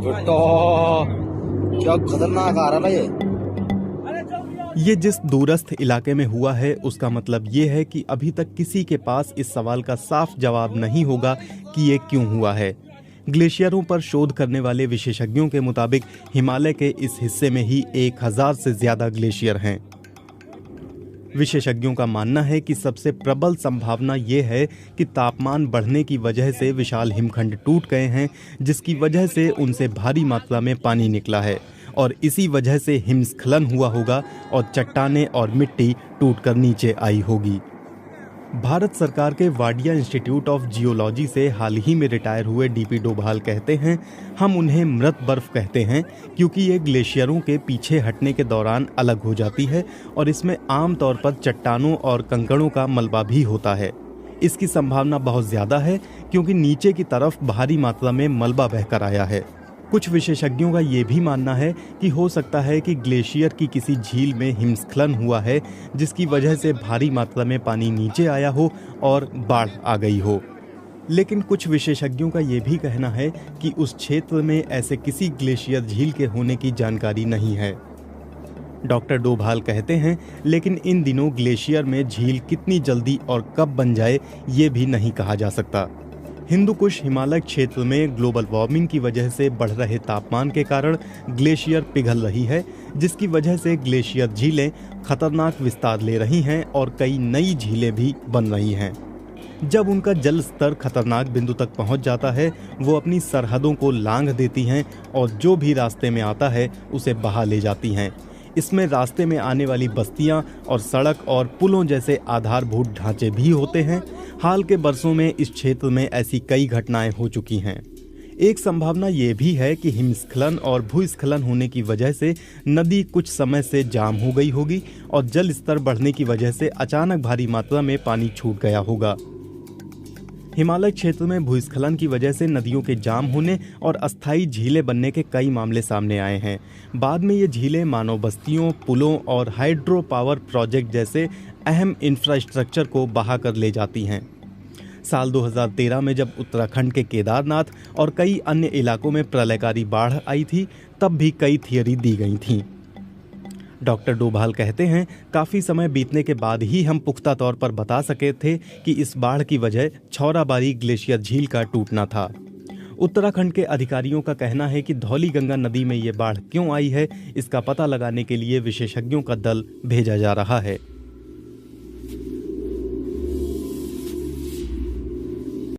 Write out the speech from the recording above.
बेटा क्या खतरनाक आ रहा है ये जिस दूरस्थ इलाके में हुआ है उसका मतलब ये है कि अभी तक किसी के पास इस सवाल का साफ जवाब नहीं होगा कि ये क्यों हुआ है। ग्लेशियरों पर शोध करने वाले विशेषज्ञों के मुताबिक हिमालय के इस हिस्से में ही 1000 से ज्यादा ग्लेशियर हैं। विशेषज्ञों का मानना है कि सबसे प्रबल संभावना ये है कि तापमान बढ़ने की वजह से विशाल हिमखंड टूट गए हैं, जिसकी वजह से उनसे भारी मात्रा में पानी निकला है और इसी वजह से हिमस्खलन हुआ होगा और चट्टानें और मिट्टी टूटकर नीचे आई होगी। भारत सरकार के वाडिया इंस्टीट्यूट ऑफ जियोलॉजी से हाल ही में रिटायर हुए डीपी डोभाल कहते हैं, हम उन्हें मृत बर्फ कहते हैं क्योंकि ये ग्लेशियरों के पीछे हटने के दौरान अलग हो जाती है और इसमें आमतौर पर चट्टानों और कंकड़ों का मलबा भी होता है। इसकी संभावना बहुत ज़्यादा है क्योंकि नीचे की तरफ भारी मात्रा में मलबा बहकर आया है। कुछ विशेषज्ञों का ये भी मानना है कि हो सकता है कि ग्लेशियर की किसी झील में हिमस्खलन हुआ है, जिसकी वजह से भारी मात्रा में पानी नीचे आया हो और बाढ़ आ गई हो। लेकिन कुछ विशेषज्ञों का ये भी कहना है कि उस क्षेत्र में ऐसे किसी ग्लेशियर झील के होने की जानकारी नहीं है। डॉक्टर डोभाल कहते हैं, लेकिन इन दिनों ग्लेशियर में झील कितनी जल्दी और कब बन जाए ये भी नहीं कहा जा सकता। हिंदू कुश हिमालय क्षेत्र में ग्लोबल वार्मिंग की वजह से बढ़ रहे तापमान के कारण ग्लेशियर पिघल रही है, जिसकी वजह से ग्लेशियर झीलें खतरनाक विस्तार ले रही हैं और कई नई झीलें भी बन रही हैं। जब उनका जल स्तर खतरनाक बिंदु तक पहुंच जाता है, वो अपनी सरहदों को लांघ देती हैं और जो भी रास्ते में आता है उसे बहा ले जाती हैं। इसमें रास्ते में आने वाली बस्तियां और सड़क और पुलों जैसे आधारभूत ढांचे भी होते हैं। हाल के बरसों में इस क्षेत्र में ऐसी कई घटनाएं हो चुकी हैं। एक संभावना ये भी है कि हिमस्खलन और भूस्खलन होने की वजह से नदी कुछ समय से जाम हो गई होगी और जल स्तर बढ़ने की वजह से अचानक भारी मात्रा में पानी छूट गया होगा। हिमालय क्षेत्र में भूस्खलन की वजह से नदियों के जाम होने और अस्थायी झीलें बनने के कई मामले सामने आए हैं। बाद में ये झीलें मानव बस्तियों, पुलों और हाइड्रो पावर प्रोजेक्ट जैसे अहम इंफ्रास्ट्रक्चर को बहा कर ले जाती हैं। साल 2013 में जब उत्तराखंड के केदारनाथ और कई अन्य इलाकों में प्रलयकारी बाढ़ आई थी, तब भी कई थियरी दी गई थीं। डॉक्टर डोभाल कहते हैं, काफ़ी समय बीतने के बाद ही हम पुख्ता तौर पर बता सके थे कि इस बाढ़ की वजह छौराबारी ग्लेशियर झील का टूटना था। उत्तराखंड के अधिकारियों का कहना है कि धौली गंगा नदी में ये बाढ़ क्यों आई है, इसका पता लगाने के लिए विशेषज्ञों का दल भेजा जा रहा है।